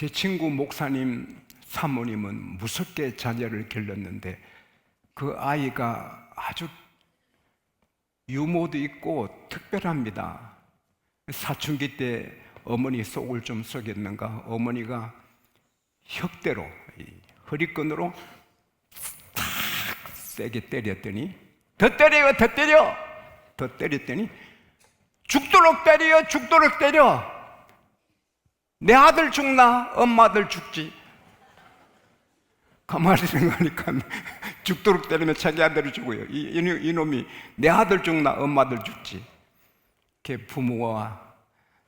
제 친구 목사님 사모님은 무섭게 자녀를 길렀는데 그 아이가 아주 유모도 있고 특별합니다. 사춘기 때 어머니 속을 좀 썩였는가 어머니가 혁대로 허리끈으로 탁 세게 때렸더니 더 때려요 더 때려 더 때렸더니 죽도록 때려 죽도록 때려 내 아들 죽나 엄마 아들 죽지. 가만히 생각하니까 죽도록 때리면 자기 아들이 죽어요. 이놈이 내 아들 죽나 엄마 아들 죽지. 부모와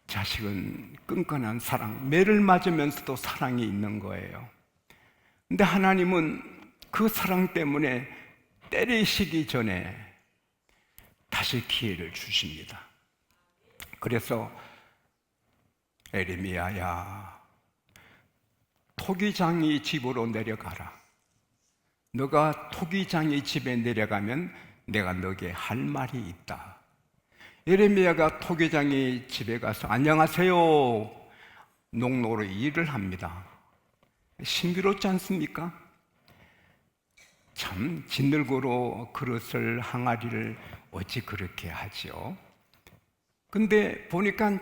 자식은 끈끈한 사랑, 매를 맞으면서도 사랑이 있는 거예요. 근데 하나님은 그 사랑 때문에 때리시기 전에 다시 기회를 주십니다. 그래서 에레미야야, 토기장이 집으로 내려가라. 너가 토기장이 집에 내려가면 내가 너에게 할 말이 있다. 예레미야가 토기장이 집에 가서 안녕하세요 농로로 일을 합니다. 신비롭지 않습니까? 참 진흙으로 그릇을 항아리를 어찌 그렇게 하지요? 근데 보니까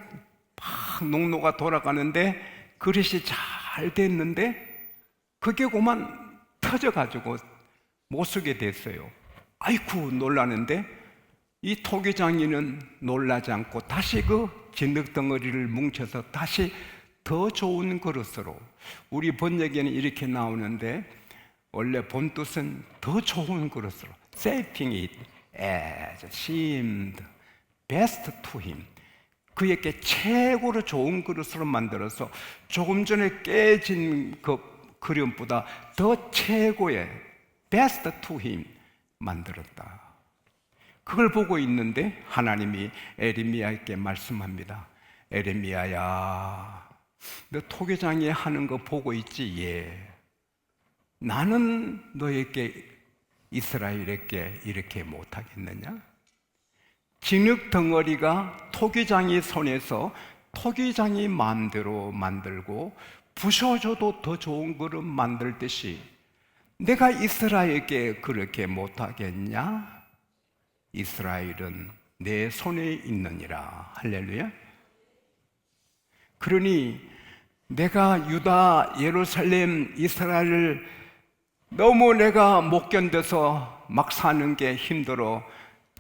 막 농로가 돌아가는데 그릇이 잘 됐는데 그게 그만 터져가지고 못 쓰게 됐어요. 아이쿠 놀라는데 이 토기장이는 놀라지 않고 다시 그 진흙 덩어리를 뭉쳐서 다시 더 좋은 그릇으로, 우리 번역에는 이렇게 나오는데 원래 본뜻은 더 좋은 그릇으로, shaping it as seemed best to him, 그에게 최고로 좋은 그릇으로 만들어서 조금 전에 깨진 그 그릇보다 더 최고의 best to him 만들었다. 그걸 보고 있는데 하나님이 에레미야에게 말씀합니다. 에레미야야, 너 토기장이 하는 거 보고 있지? 예. 나는 너에게, 이스라엘에게 이렇게 못하겠느냐? 진흙 덩어리가 토기장이 손에서 토기장이 마음대로 만들고 부셔줘도 더 좋은 그릇 만들듯이 내가 이스라엘에게 그렇게 못하겠냐? 이스라엘은 내 손에 있느니라. 할렐루야. 그러니 내가 유다, 예루살렘, 이스라엘을 너무 내가 못 견뎌서 막 사는 게 힘들어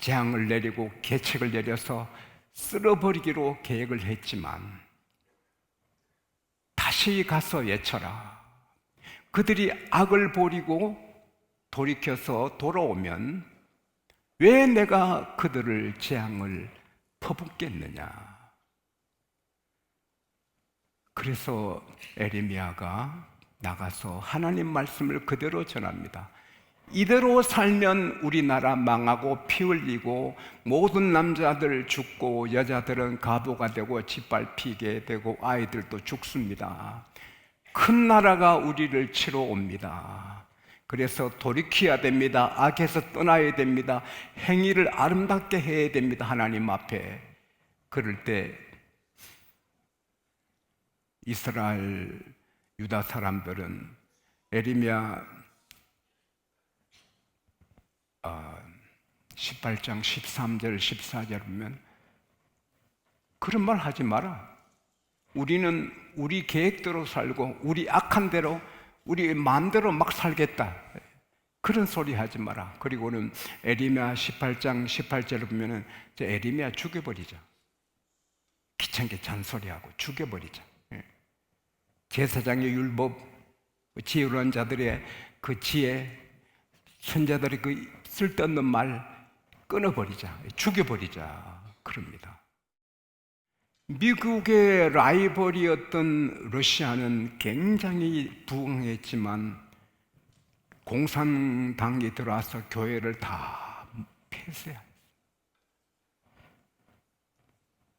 재앙을 내리고 계책을 내려서 쓸어버리기로 계획을 했지만 다시 가서 외쳐라. 그들이 악을 버리고 돌이켜서 돌아오면 왜 내가 그들을 재앙을 퍼붓겠느냐. 그래서 에레미야가 나가서 하나님 말씀을 그대로 전합니다. 이대로 살면 우리나라 망하고 피 흘리고 모든 남자들 죽고 여자들은 가부가 되고 짓밟히게 되고 아이들도 죽습니다. 큰 나라가 우리를 치러 옵니다. 그래서 돌이켜야 됩니다. 악에서 떠나야 됩니다. 행위를 아름답게 해야 됩니다. 하나님 앞에. 그럴 때 이스라엘, 유다 사람들은 에레미야 18장 13절 14절 보면 그런 말 하지 마라. 우리는 우리 계획대로 살고 우리 악한 대로 우리 마음대로 막 살겠다. 그런 소리 하지 마라. 그리고는 에레미야 18장 18절을 보면은 에레미야 죽여버리자. 귀찮게 잔소리하고 죽여버리자. 제사장의 율법, 지혜로운 자들의 그 지혜, 선자들의 그 쓸데없는 말 끊어버리자, 죽여버리자 그럽니다. 미국의 라이벌이었던 러시아는 굉장히 부강했지만 공산당이 들어와서 교회를 다 폐쇄했어요.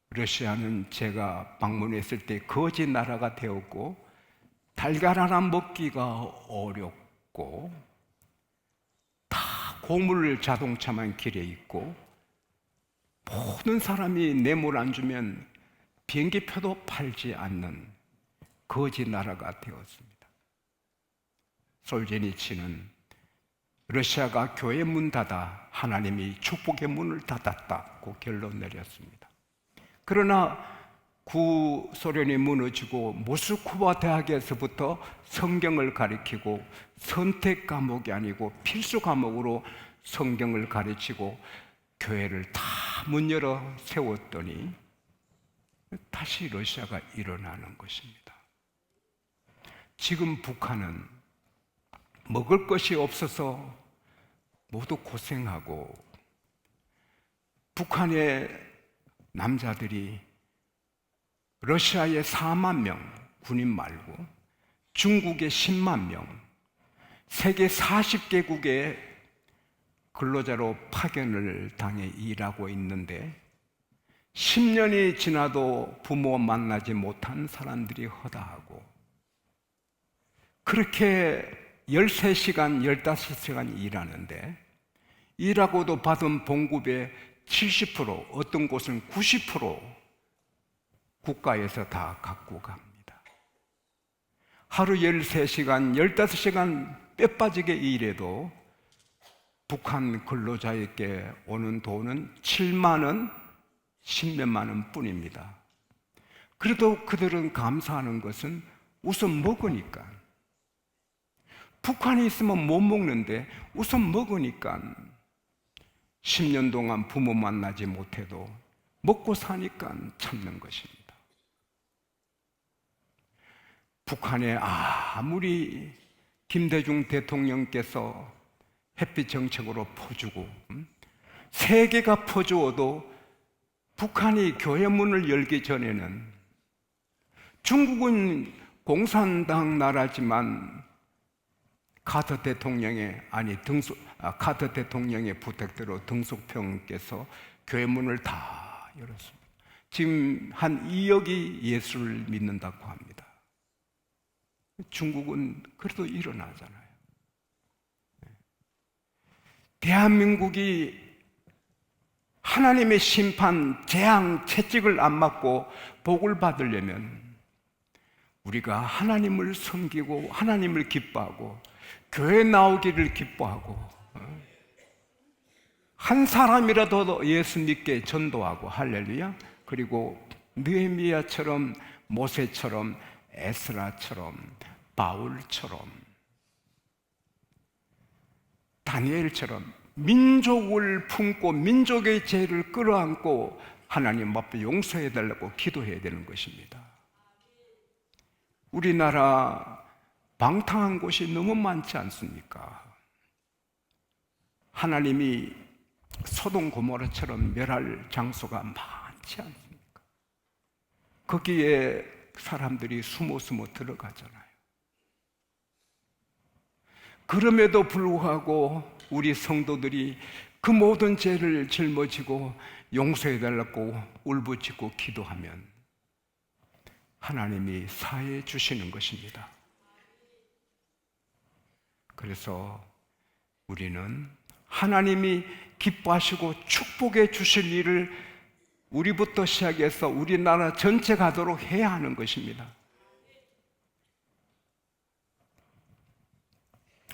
러시아는 제가 방문했을 때 거지 나라가 되었고 달걀 하나 먹기가 어렵고 다 고물 자동차만 길에 있고 모든 사람이 뇌물 안 주면 비행기표도 팔지 않는 거지 나라가 되었습니다. 솔제니치는 러시아가 교회 문 닫아 하나님이 축복의 문을 닫았다고 결론 내렸습니다. 그러나 구소련이 무너지고 모스크바 대학에서부터 성경을 가르치고 선택 과목이 아니고 필수 과목으로 성경을 가르치고 교회를 다 문 열어 세웠더니 다시 러시아가 일어나는 것입니다. 지금 북한은 먹을 것이 없어서 모두 고생하고, 북한의 남자들이 러시아의 4만 명 군인 말고 중국의 10만 명, 세계 40개국의 근로자로 파견을 당해 일하고 있는데 10년이 지나도 부모 만나지 못한 사람들이 허다하고, 그렇게 13시간, 15시간 일하는데 일하고도 받은 봉급의 70%, 어떤 곳은 90% 국가에서 다 갖고 갑니다. 하루 13시간, 15시간 뼈 빠지게 일해도 북한 근로자에게 오는 돈은 7만 원, 10몇만 원 뿐입니다. 그래도 그들은 감사하는 것은 우선 먹으니까. 북한에 있으면 못 먹는데 우선 먹으니까 10년 동안 부모 만나지 못해도 먹고 사니까 참는 것입니다. 북한에 아무리 김대중 대통령께서 햇빛 정책으로 퍼주고 세계가 퍼주어도 북한이 교회 문을 열기 전에는, 중국은 공산당 나라지만 카터 대통령의 카터 대통령의 부탁대로 등속평께서 교회 문을 다 열었습니다. 지금 한 2억이 예수를 믿는다고 합니다. 중국은 그래도 일어나잖아요. 대한민국이 하나님의 심판, 재앙, 채찍을 안 맞고 복을 받으려면 우리가 하나님을 섬기고 하나님을 기뻐하고 교회 나오기를 기뻐하고 한 사람이라도 예수 믿게 전도하고, 할렐루야. 그리고 느헤미야처럼, 모세처럼, 에스라처럼, 바울처럼, 다니엘처럼 민족을 품고 민족의 죄를 끌어안고 하나님 앞에 용서해달라고 기도해야 되는 것입니다. 우리나라 방탕한 곳이 너무 많지 않습니까? 하나님이 소돔 고모라처럼 멸할 장소가 많지 않습니까? 거기에 사람들이 숨어 들어가잖아요. 그럼에도 불구하고 우리 성도들이 그 모든 죄를 짊어지고 용서해달라고 울부짖고 기도하면 하나님이 사해 주시는 것입니다. 그래서 우리는 하나님이 기뻐하시고 축복해 주실 일을 우리부터 시작해서 우리나라 전체 가도록 해야 하는 것입니다.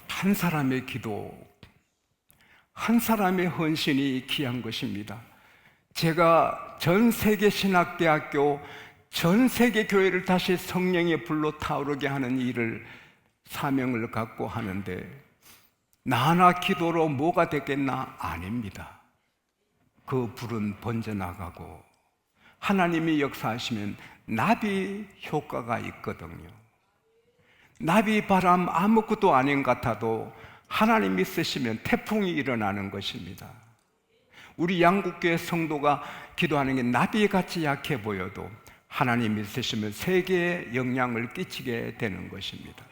한 사람의 기도, 한 사람의 헌신이 귀한 것입니다. 제가 전 세계 신학대학교, 전 세계 교회를 다시 성령의 불로 타오르게 하는 일을, 사명을 갖고 하는데 나 하나 기도로 뭐가 되겠나? 아닙니다. 그 불은 번져나가고 하나님이 역사하시면 나비 효과가 있거든요. 나비 바람 아무것도 아닌 것 같아도 하나님이 쓰시면 태풍이 일어나는 것입니다. 우리 양국교회 성도가 기도하는 게 나비같이 약해 보여도 하나님이 쓰시면 세계에 영향을 끼치게 되는 것입니다.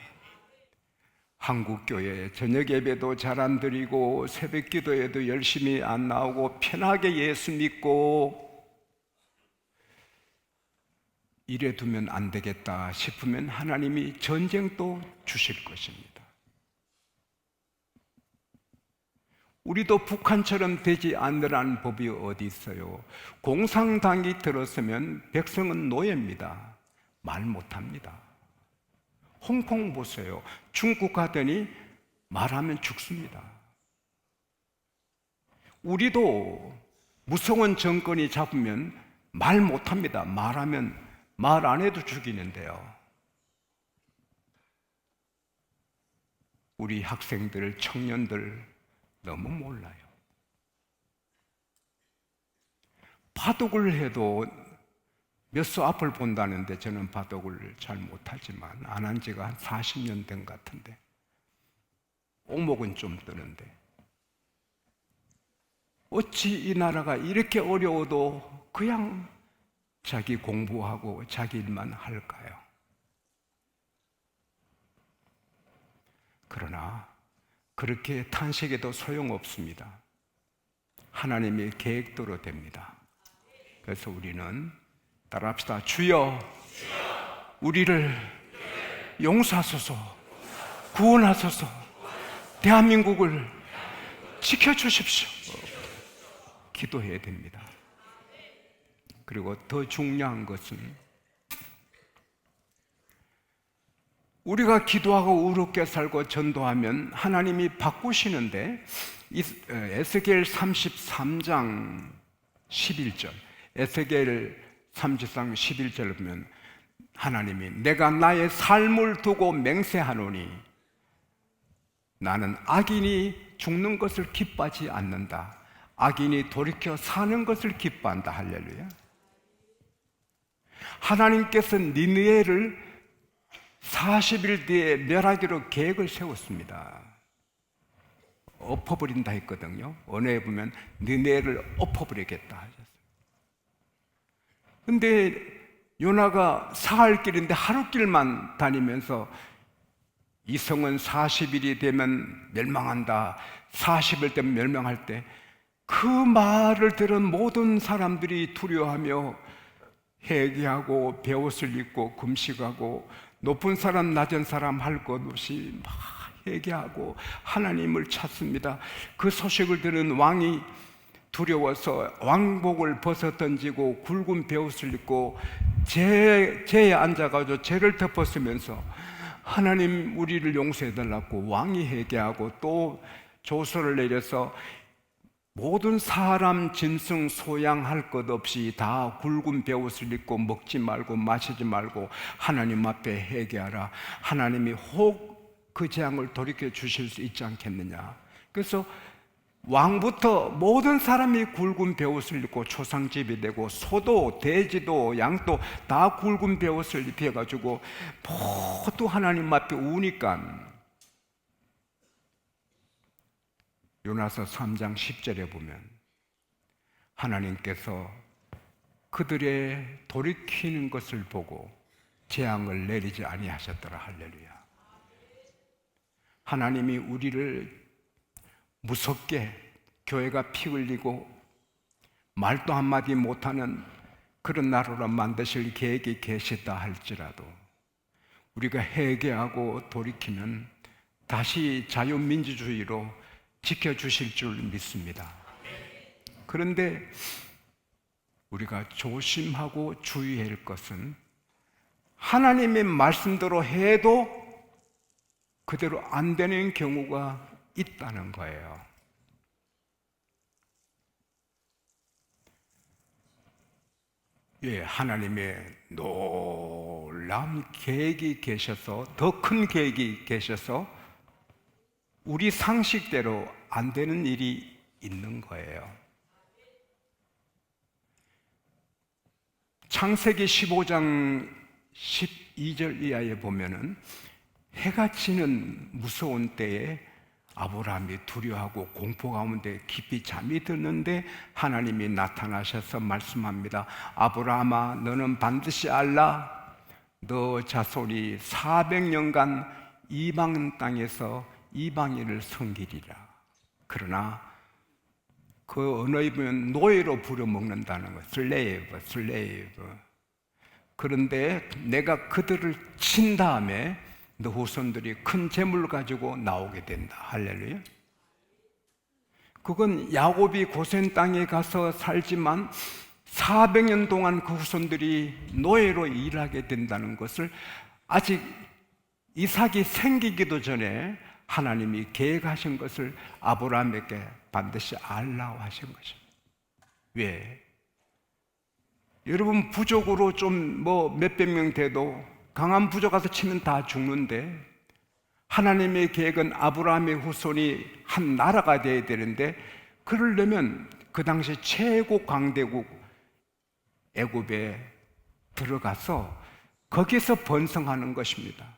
한국교회 저녁 예배도 잘 안 드리고 새벽 기도에도 열심히 안 나오고 편하게 예수 믿고 이래 두면 안 되겠다 싶으면 하나님이 전쟁도 주실 것입니다. 우리도 북한처럼 되지 않으라는 법이 어디 있어요? 공산당이 들었으면 백성은 노예입니다. 말 못합니다. 홍콩 보세요. 중국 가더니 말하면 죽습니다. 우리도 무서운 정권이 잡으면 말 못합니다. 말하면 말 안 해도 죽이는데요. 우리 학생들, 청년들 너무 몰라요. 바둑을 해도 몇 수 앞을 본다는데 저는 바둑을 잘 못하지만 안 한 지가 한 40년 된 것 같은데 오목은 좀 뜨는데 어찌 이 나라가 이렇게 어려워도 그냥 자기 공부하고 자기 일만 할까요? 그러나 그렇게 탄식해도 소용없습니다. 하나님의 계획대로 됩니다. 그래서 우리는 따라합시다. 주여, 우리를 용서하소서, 구원하소서, 대한민국을 지켜주십시오. 기도해야 됩니다. 그리고 더 중요한 것은 우리가 기도하고 의롭게 살고 전도하면 하나님이 바꾸시는데 에스겔 33장 11절 에스겔 33장 11절을 보면 하나님이 내가 나의 삶을 두고 맹세하노니 나는 악인이 죽는 것을 기뻐하지 않는다. 악인이 돌이켜 사는 것을 기뻐한다. 할렐루야. 하나님께서 니느웨를 40일 뒤에 멸하기로 계획을 세웠습니다. 엎어버린다 했거든요. 언어에 보면 니느웨를 엎어버리겠다 하셨어요. 근데 요나가 사흘 길인데 하루 길만 다니면서 이 성은 40일이 되면 멸망한다. 40일 되면 멸망할 때 그 말을 들은 모든 사람들이 두려워하며 회개하고 베옷을 입고 금식하고 높은 사람 낮은 사람 할 것 없이 막 회개하고 하나님을 찾습니다. 그 소식을 들은 왕이 두려워서 왕복을 벗어 던지고 굵은 베옷을 입고 제에 앉아가지고 죄를 덮었으면서 하나님 우리를 용서해달라고 왕이 회개하고 또 조서를 내려서 모든 사람 짐승 소양할 것 없이 다 굵은 베옷을 입고 먹지 말고 마시지 말고 하나님 앞에 회개하라. 하나님이 혹 그 재앙을 돌이켜 주실 수 있지 않겠느냐. 그래서 왕부터 모든 사람이 굵은 베옷을 입고 초상집이 되고 소도 돼지도 양도 다 굵은 베옷을 입혀가지고 모두 하나님 앞에 우니까 요나서 3장 10절에 보면 하나님께서 그들의 돌이키는 것을 보고 재앙을 내리지 아니하셨더라. 할렐루야. 하나님이 우리를 무섭게 교회가 피 흘리고 말도 한마디 못하는 그런 나라로 만드실 계획이 계시다 할지라도 우리가 회개하고 돌이키면 다시 자유민주주의로 지켜주실 줄 믿습니다. 그런데 우리가 조심하고 주의해야 할 것은 하나님의 말씀대로 해도 그대로 안 되는 경우가 있다는 거예요. 예, 하나님의 놀라운 계획이 계셔서 더 큰 계획이 계셔서 우리 상식대로 안 되는 일이 있는 거예요. 창세기 15장 12절 이하에 보면은 해가 지는 무서운 때에 아브라함이 두려워하고 공포 가운데 깊이 잠이 드는데 하나님이 나타나셔서 말씀합니다. 아브라함아, 너는 반드시 알라. 너 자손이 400년간 이방 땅에서 이방인을 섬기리라. 그러나 그 언어에 보면 노예로 부려먹는다는 거, 슬레이브. 그런데 내가 그들을 친 다음에 너 후손들이 큰 재물 가지고 나오게 된다. 할렐루야. 그건 야곱이 고센 땅에 가서 살지만 400년 동안 그 후손들이 노예로 일하게 된다는 것을 아직 이삭이 생기기도 전에 하나님이 계획하신 것을 아브라함에게 반드시 알라고 하신 것입니다. 왜? 여러분, 부족으로 좀 몇백 명 돼도 강한 부족 가서 치면 다 죽는데, 하나님의 계획은 아브라함의 후손이 한 나라가 되어야 되는데, 그러려면 그 당시 최고 강대국 애굽에 들어가서 거기서 번성하는 것입니다.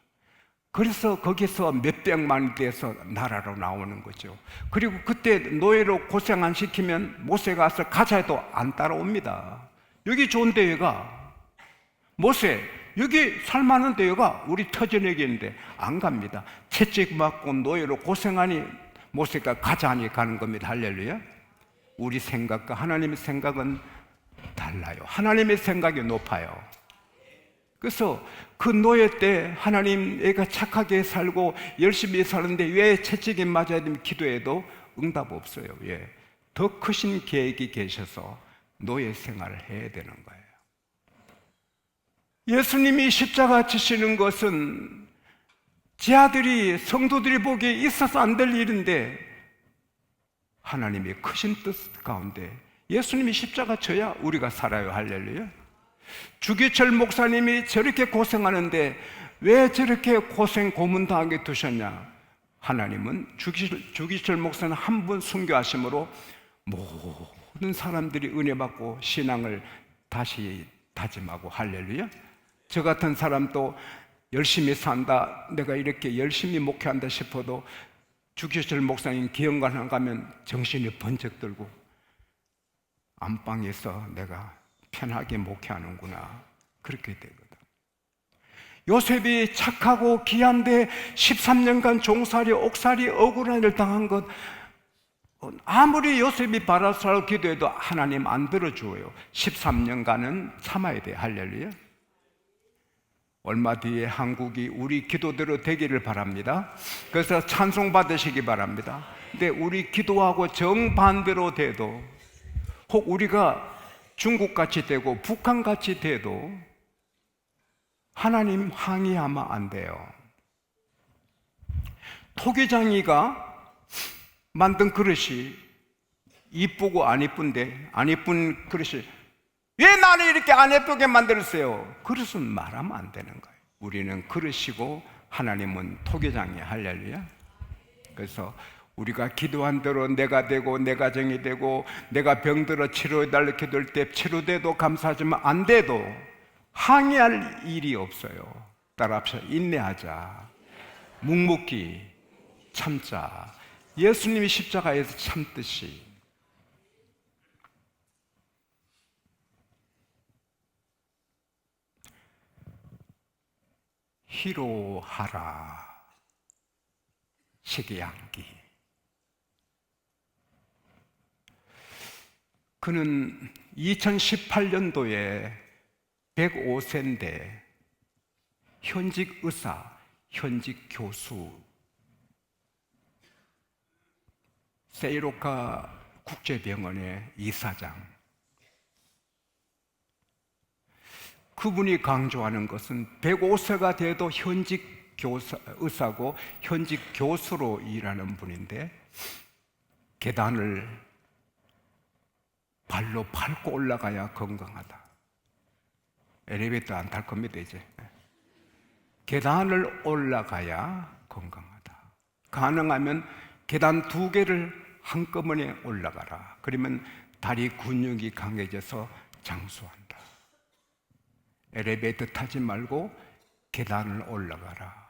그래서 거기서 몇백만이 돼서 나라로 나오는 거죠. 그리고 그때 노예로 고생 안 시키면 모세가 가서 가자 해도 안 따라옵니다. 여기 좋은데 왜 가? 모세, 여기 살만한데 왜 가? 우리 터전에게인데 안 갑니다. 채찍 맞고 노예로 고생하니 모세가 가자 하니 가는 겁니다. 할렐루야. 우리 생각과 하나님의 생각은 달라요. 하나님의 생각이 높아요. 그래서 그 노예 때 하나님 애가 착하게 살고 열심히 사는데 왜 채찍에 맞아야 되면 기도해도 응답 없어요. 왜? 더 크신 계획이 계셔서 노예 생활을 해야 되는 거예요. 예수님이 십자가 지시는 것은 제 아들이 성도들이 보기에 있어서 안 될 일인데 하나님의 크신 뜻 가운데 예수님이 십자가 져야 우리가 살아요. 할렐루야. 주기철 목사님이 저렇게 고생하는데 왜 저렇게 고문당하게 두셨냐? 하나님은 주기철 목사는 한 분 순교하심으로 모든 사람들이 은혜 받고 신앙을 다시 다짐하고, 할렐루야. 저 같은 사람도 열심히 산다, 내가 이렇게 열심히 목회한다 싶어도 주기철 목사님 기영관 가면 정신이 번쩍 들고 안방에서 내가 편하게 목회하는구나, 그렇게 되거든. 요셉이 착하고 귀한데 13년간 종살이, 옥살이, 억울한 일을 당한 것, 아무리 요셉이 바라사로 기도해도 하나님 안 들어줘요. 13년간은 참아야 돼. 할렐루야. 얼마 뒤에 한국이 우리 기도대로 되기를 바랍니다. 그래서 찬송 받으시기 바랍니다. 근데 우리 기도하고 정반대로 돼도, 혹 우리가 중국같이 되고 북한같이 돼도 하나님 항의하면 안 돼요. 토기장이가 만든 그릇이 이쁘고 안 이쁜데, 안 이쁜 그릇이 왜 나를 이렇게 안 예쁘게 만들었어요? 그릇은 말하면 안 되는 거예요. 우리는 그릇이고 하나님은 토기장이에요. 할렐루야. 그래서 우리가 기도한 대로 내가 되고 내 가정이 되고 내가 병들어 치료해달라 기도할 때 치료돼도 감사하지만 안 돼도 항의할 일이 없어요. 따라합시다. 인내하자, 묵묵히 참자. 예수님이 십자가에서 참듯이. 희로하라 시기양기. 그는 2018년도에 105세인데 현직 의사, 현직 교수, 세이로카 국제병원의 이사장. 그분이 강조하는 것은 105세가 돼도 현직 의사고 현직 교수로 일하는 분인데 계단을 발로 밟고 올라가야 건강하다. 엘리베이터 안 탈 겁니다, 이제. 계단을 올라가야 건강하다. 가능하면 계단 2개를 한꺼번에 올라가라. 그러면 다리 근육이 강해져서 장수한다. 엘리베이터 타지 말고 계단을 올라가라.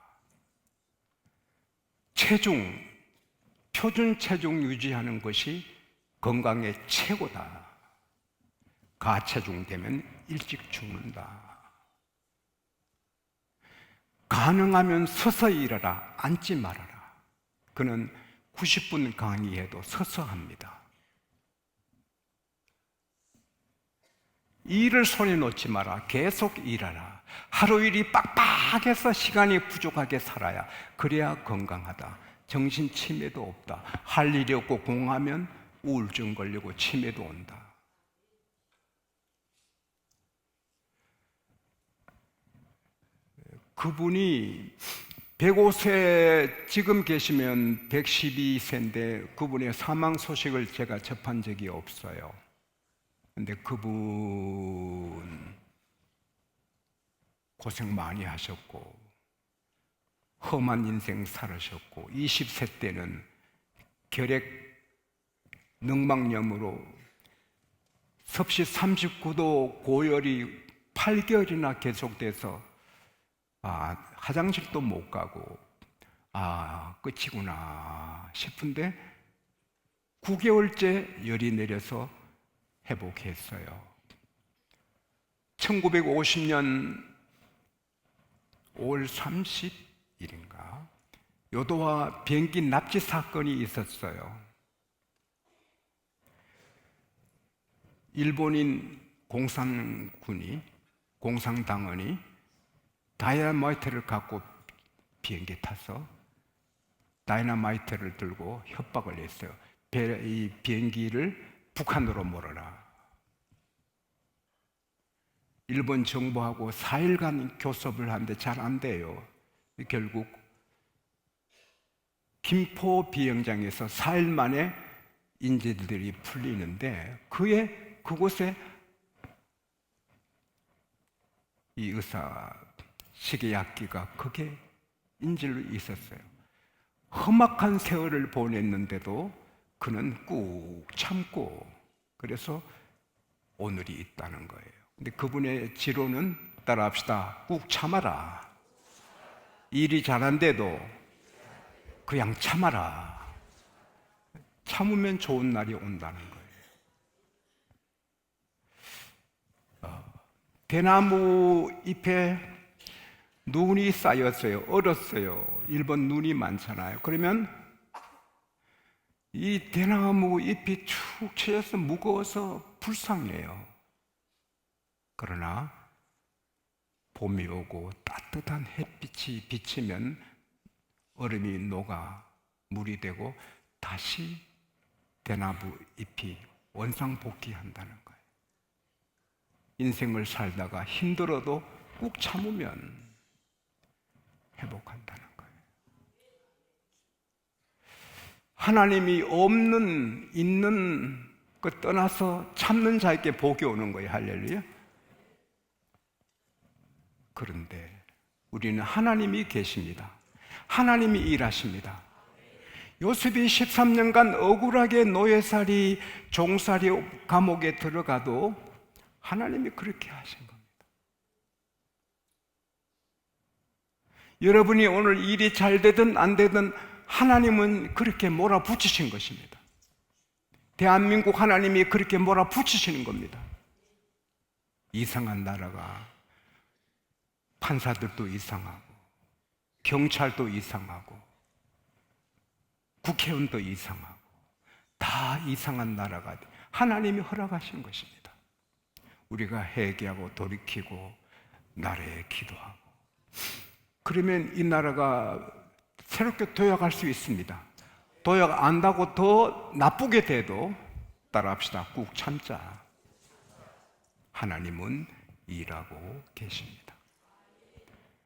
표준 체중 유지하는 것이 건강의 최고다. 가체중 되면 일찍 죽는다. 가능하면 서서히 일어라. 앉지 말아라. 그는 90분 강의해도 서서 합니다. 일을 손에 놓지 마라. 계속 일하라. 하루 일이 빡빡해서 시간이 부족하게 살아야, 그래야 건강하다. 정신 치매도 없다. 할 일이 없고 공하면 우울증 걸리고 치매도 온다. 그분이 105세 지금 계시면 112세인데 그분의 사망 소식을 제가 접한 적이 없어요. 근데 그분 고생 많이 하셨고 험한 인생 살으셨고 20세 때는 결핵 늑막염으로 섭씨 39도 고열이 8개월이나 계속돼서 화장실도 못 가고 끝이구나 싶은데 9개월째 열이 내려서 회복했어요. 1950년 5월 30일인가 요도와 비행기 납치 사건이 있었어요. 일본인 공산당원이 다이너마이트를 갖고 비행기 타서 다이너마이트를 들고 협박을 했어요. 이 비행기를 북한으로 몰아라. 일본 정부하고 4일간 교섭을 하는데 잘 안 돼요. 결국 김포 비행장에서 4일 만에 인질들이 풀리는데 그곳에 이 의사 시계약기가 그게 인질로 있었어요. 험악한 세월을 보냈는데도 그는 꾹 참고 그래서 오늘이 있다는 거예요. 근데 그분의 지론은 따라합시다. 꾹 참아라. 일이 잘한데도 그냥 참아라. 참으면 좋은 날이 온다는 거예요. 대나무 잎에 눈이 쌓였어요. 얼었어요. 일본 눈이 많잖아요. 그러면 이 대나무 잎이 축 처져서 무거워서 불쌍해요. 그러나 봄이 오고 따뜻한 햇빛이 비치면 얼음이 녹아 물이 되고 다시 대나무 잎이 원상복귀한다는 거예요. 인생을 살다가 힘들어도 꾹 참으면 회복한다는 거예요. 하나님이 없는, 있는 그 떠나서 참는 자에게 복이 오는 거예요. 할렐루야. 그런데 우리는 하나님이 계십니다. 하나님이 일하십니다. 요셉이 13년간 억울하게 노예살이, 종살이 감옥에 들어가도 하나님이 그렇게 하신 겁니다. 여러분이 오늘 일이 잘 되든 안 되든 하나님은 그렇게 몰아붙이신 것입니다. 대한민국 하나님이 그렇게 몰아붙이시는 겁니다. 이상한 나라가 판사들도 이상하고 경찰도 이상하고 국회의원도 이상하고 다 이상한 나라가 하나님이 허락하신 것입니다. 우리가 회개하고 돌이키고 나라에 기도하고 그러면 이 나라가 새롭게 도약할 수 있습니다. 도약 안다고 더 나쁘게 돼도 따라합시다. 꾹 참자. 하나님은 일하고 계십니다.